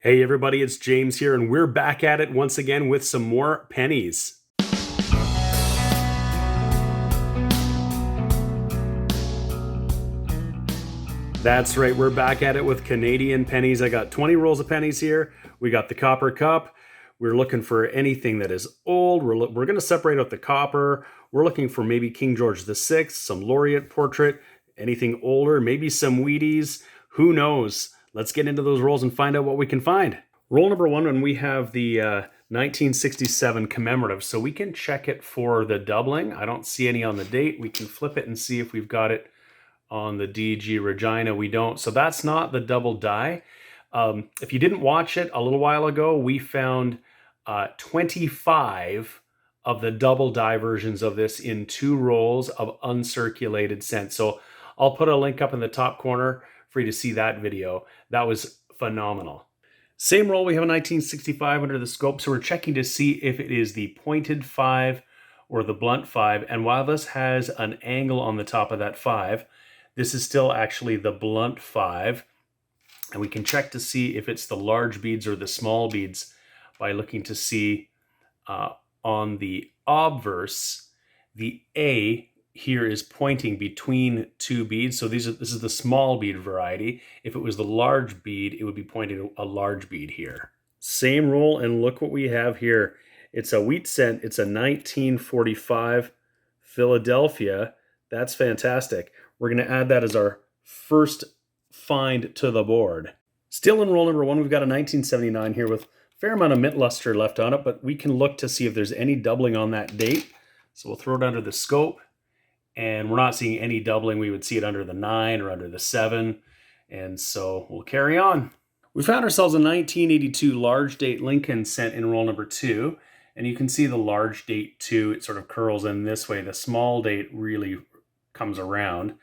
Hey everybody, it's James here, and we're back at it once again with some more pennies. That's right, we're back at it with Canadian pennies. I got 20 rolls of pennies here. We got the copper cup. We're looking for anything that is old. We're going to separate out the copper. We're looking for maybe King George VI, some Laureate Portrait, anything older, maybe some Wheaties. Who knows? Let's get into those rolls and find out what we can find. Roll number one, and we have the 1967 commemorative, so we can check it for the doubling. I don't see any on the date. We can flip it and see if we've got it on the DG Regina. We don't, so that's not the double die. If you didn't watch it a little while ago, we found 25 of the double die versions of this in 2 rolls of uncirculated cents. So I'll put a link up in the top corner for you to see that video. That was phenomenal. Same roll, we have a 1965 under the scope, so we're checking to see if it is the pointed 5 or the blunt 5. And while this has an angle on the top of that 5, this is still actually the blunt 5. And we can check to see if it's the large beads or the small beads by looking to see on the obverse, the A here is pointing between 2 beads. So this is the small bead variety. If it was the large bead, it would be pointing a large bead here. Same roll, and look what we have here. It's a wheat cent. It's a 1945 Philadelphia. That's fantastic. We're going to add that as our first find to the board. Still in roll number one, we've got a 1979 here with a fair amount of mint luster left on it, but we can look to see if there's any doubling on that date. So we'll throw it under the scope. And we're not seeing any doubling. We would see it under the 9 or under the 7. And so we'll carry on. We found ourselves a 1982 large date Lincoln cent in roll number 2. And you can see the large date 2, it sort of curls in this way. The small date really comes around.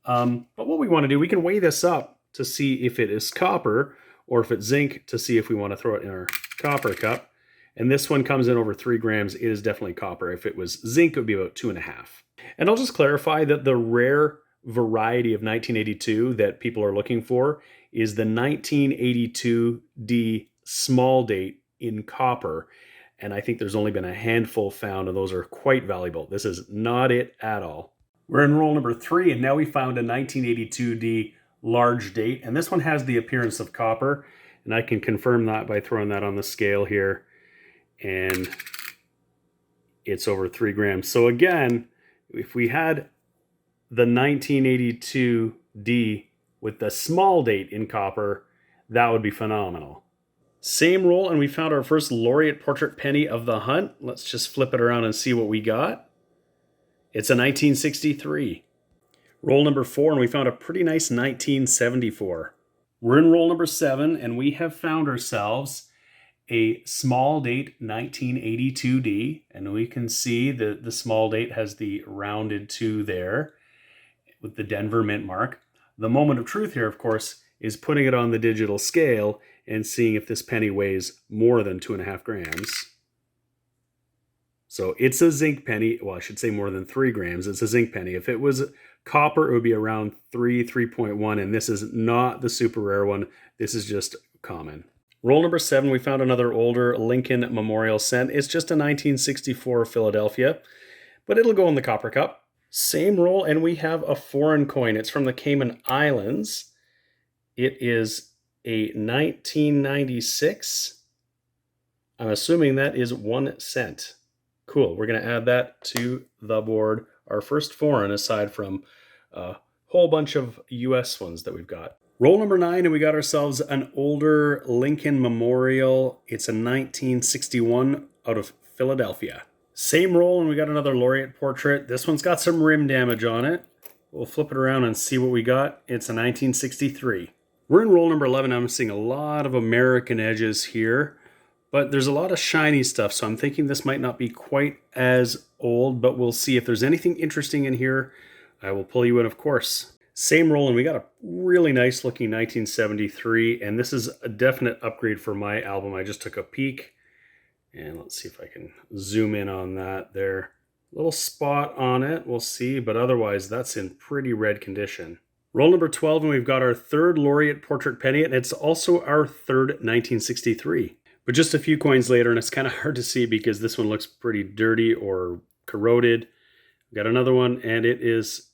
But what we want to do, we can weigh this up to see if it is copper or if it's zinc, to see if we want to throw it in our copper cup. And this one comes in over 3 grams. It is definitely copper. If it was zinc, it would be about 2.5. And I'll just clarify that the rare variety of 1982 that people are looking for is the 1982D small date in copper. And I think there's only been a handful found, and those are quite valuable. This is not it at all. We're in roll number 3, and now we found a 1982D large date. And this one has the appearance of copper. And I can confirm that by throwing that on the scale here. And it's over 3 grams. So again, if we had the 1982D with the small date in copper, that would be phenomenal. Same roll, and we found our first Laureate Portrait penny of the hunt. Let's just flip it around and see what we got. It's a 1963. Roll number 4, and we found a pretty nice 1974. We're in roll number 7, and we have found ourselves a small date 1982D, and we can see the small date has the rounded 2 there with the Denver mint mark. The moment of truth here, of course, is putting it on the digital scale and seeing if this penny weighs more than 2.5 grams. So it's a zinc penny. Well, I should say more than 3 grams. It's a zinc penny. If it was copper, it would be around 3.1, and this is not the super rare one. This is just common. Roll number 7, we found another older Lincoln Memorial cent. It's just a 1964 Philadelphia, but it'll go in the copper cup. Same roll, and we have a foreign coin. It's from the Cayman Islands. It is a 1996. I'm assuming that is 1 cent. Cool, we're going to add that to the board. Our first foreign, aside from a whole bunch of US ones that we've got. Roll number 9, and we got ourselves an older Lincoln Memorial. It's a 1961 out of Philadelphia. Same roll, and we got another Laureate Portrait. This one's got some rim damage on it. We'll flip it around and see what we got. It's a 1963. We're in roll number 11. I'm seeing a lot of American edges here, but there's a lot of shiny stuff, so I'm thinking this might not be quite as old, but we'll see. If there's anything interesting in here, I will pull you in, of course. Same roll, and we got a really nice looking 1973, and this is a definite upgrade for my album. I just took a peek, and let's see if I can zoom in on that there. Little spot on it, we'll see, but otherwise that's in pretty red condition. Roll number 12, and we've got our third Laureate Portrait penny, and it's also our third 1963. But just a few coins later, and it's kind of hard to see because this one looks pretty dirty or corroded. We've got another one, and it is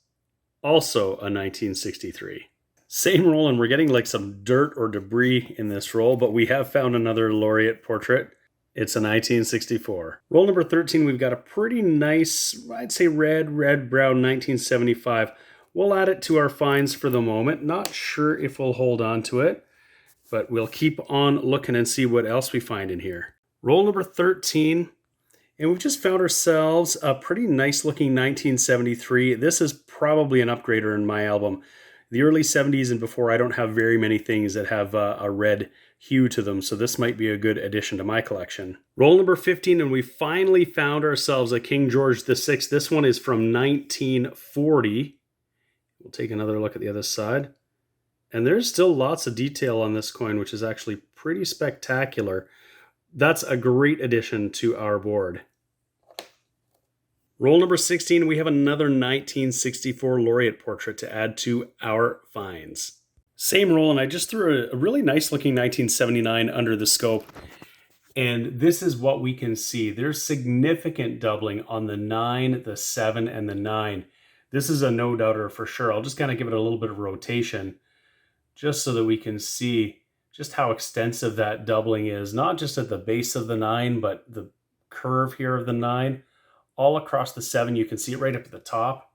also a 1963. Same roll, and we're getting like some dirt or debris in this roll, but we have found another Laureate Portrait. It's a 1964. Roll number 13, we've got a pretty nice, I'd say red-brown 1975. We'll add it to our finds for the moment. Not sure if we'll hold on to it, but we'll keep on looking and see what else we find in here. Roll number 13, and we've just found ourselves a pretty nice looking 1973. This is probably an upgrader in my album. The early 70s and before, I don't have very many things that have a red hue to them, so this might be a good addition to my collection. Roll number 15, and we finally found ourselves a King George VI. This one is from 1940. We'll take another look at the other side. And there's still lots of detail on this coin, which is actually pretty spectacular. That's a great addition to our board. Roll number 16, we have another 1964 Laureate Portrait to add to our finds. Same roll, and I just threw a really nice looking 1979 under the scope. And this is what we can see. There's significant doubling on the 9, the 7, and the 9. This is a no-doubter for sure. I'll just kind of give it a little bit of rotation just so that we can see just how extensive that doubling is. Not just at the base of the 9, but the curve here of the 9. All across the 7, you can see it right up at the top.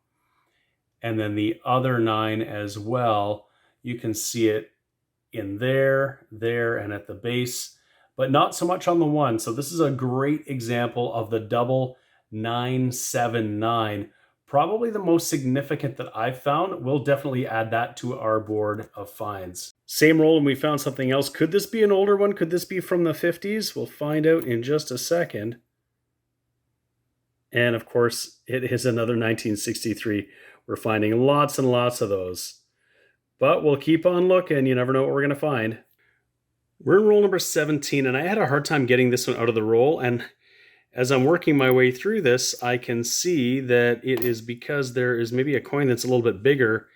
And then the other 9 as well, you can see it in there, and at the base, but not so much on the 1. So this is a great example of the double 979. Probably the most significant that I've found. We'll definitely add that to our board of finds. Same roll, and we found something else. Could this be an older one? Could this be from the 50s? We'll find out in just a second. And of course, it is another 1963. We're finding lots and lots of those. But we'll keep on looking. You never know what we're going to find. We're in roll number 17, and I had a hard time getting this one out of the roll. And as I'm working my way through this, I can see that it is because there is maybe a coin that's a little bit bigger,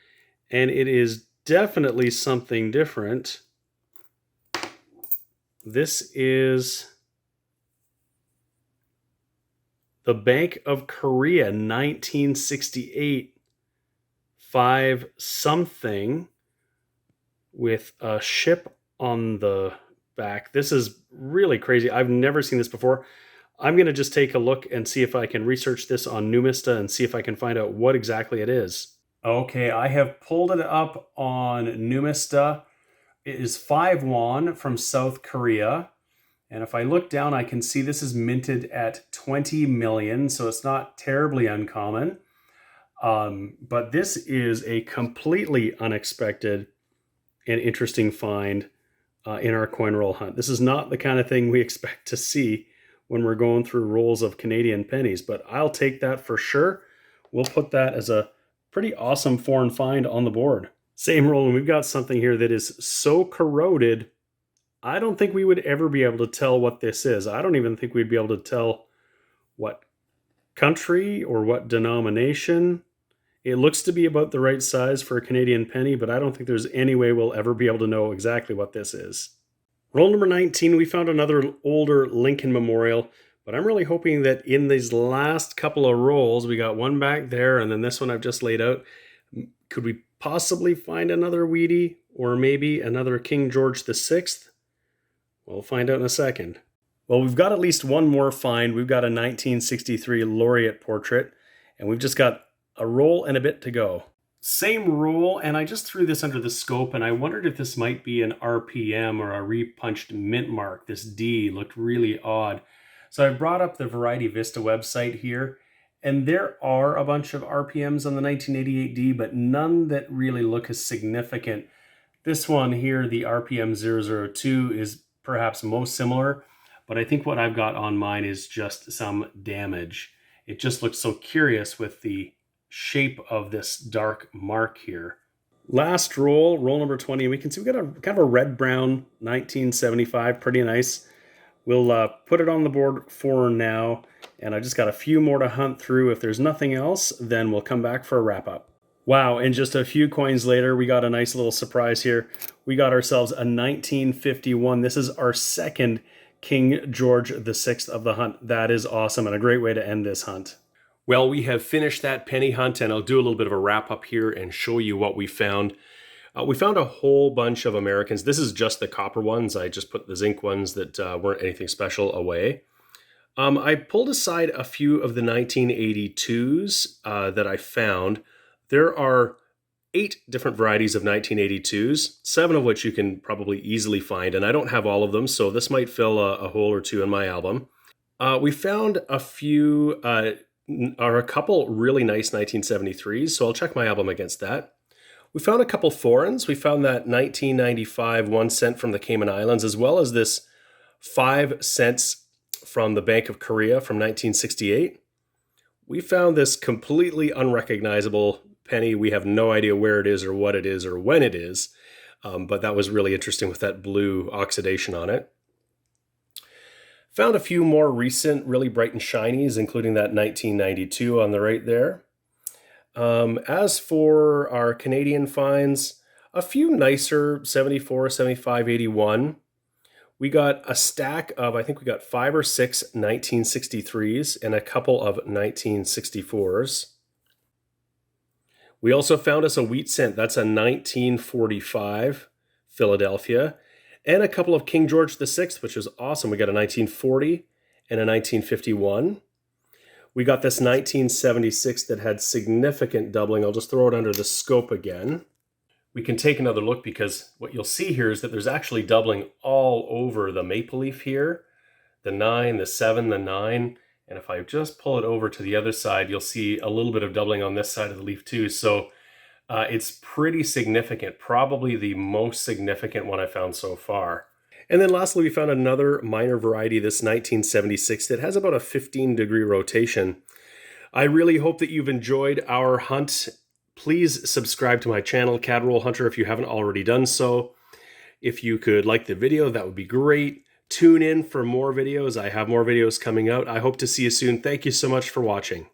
and it is definitely something different. This is the Bank of Korea 1968 5 something with a ship on the back. This is really crazy. I've never seen this before. I'm going to just take a look and see if I can research this on Numista and see if I can find out what exactly it is. Okay, I have pulled it up on Numista. It is 5 won from South Korea. And if I look down, I can see this is minted at 20 million, so it's not terribly uncommon. But this is a completely unexpected and interesting find in our coin roll hunt. This is not the kind of thing we expect to see when we're going through rolls of Canadian pennies, but I'll take that for sure. We'll put that as a pretty awesome foreign find on the board. Same roll, and we've got something here that is so corroded, I don't think we would ever be able to tell what this is. I don't even think we'd be able to tell what country or what denomination. It looks to be about the right size for a Canadian penny, but I don't think there's any way we'll ever be able to know exactly what this is. Roll number 19, we found another older Lincoln memorial, but I'm really hoping that in these last couple of rolls, we got one back there, and then this one I've just laid out. Could we possibly find another Wheatie, or maybe another King George VI? We'll find out in a second. Well, we've got at least one more find. We've got a 1963 Laureate Portrait, and we've just got a roll and a bit to go. Same roll, and I just threw this under the scope, and I wondered if this might be an RPM or a repunched mint mark. This D looked really odd. So I brought up the Variety Vista website here, and there are a bunch of RPMs on the 1988D, but none that really look as significant. This one here, the RPM 002, is perhaps most similar, but I think what I've got on mine is just some damage. It just looks so curious with the shape of this dark mark here. Last roll, roll number 20, we can see we got a kind of a red-brown 1975, pretty nice. We'll put it on the board for now, and I just got a few more to hunt through. If there's nothing else, then we'll come back for a wrap-up. Wow, and just a few coins later, we got a nice little surprise here. We got ourselves a 1951. This is our second King George VI of the hunt. That is awesome and a great way to end this hunt. Well, we have finished that penny hunt, and I'll do a little bit of a wrap up here and show you what we found. We found a whole bunch of Americans. This is just the copper ones. I just put the zinc ones that weren't anything special away. I pulled aside a few of the 1982s that I found. There are 8 different varieties of 1982s, 7 of which you can probably easily find, and I don't have all of them, so this might fill a hole or two in my album. We found a few, or a couple really nice 1973s, so I'll check my album against that. We found a couple foreigns. We found that 1995 1 cent from the Cayman Islands, as well as this 5 cents from the Bank of Korea from 1968. We found this completely unrecognizable penny. We have no idea where it is or what it is or when it is, but that was really interesting with that blue oxidation on it. Found a few more recent, really bright and shinies, including that 1992 on the right there. As for our Canadian finds, a few nicer 74, 75, 81. We got a stack of, I think we got 5 or 6 1963s and a couple of 1964s. We also found us a wheat cent. That's a 1945 Philadelphia, and a couple of King George VI, which is awesome. We got a 1940 and a 1951. We got this 1976 that had significant doubling. I'll just throw it under the scope again. We can take another look because what you'll see here is that there's actually doubling all over the maple leaf here. The 9, the 7, the 9. And if I just pull it over to the other side, you'll see a little bit of doubling on this side of the leaf too. So it's pretty significant, probably the most significant one I found so far. And then lastly, we found another minor variety, this 1976, that has about a 15-degree rotation. I really hope that you've enjoyed our hunt. Please subscribe to my channel, Cadroll Hunter, if you haven't already done so. If you could like the video, that would be great. Tune in for more videos. I have more videos coming out. I hope to see you soon. Thank you so much for watching.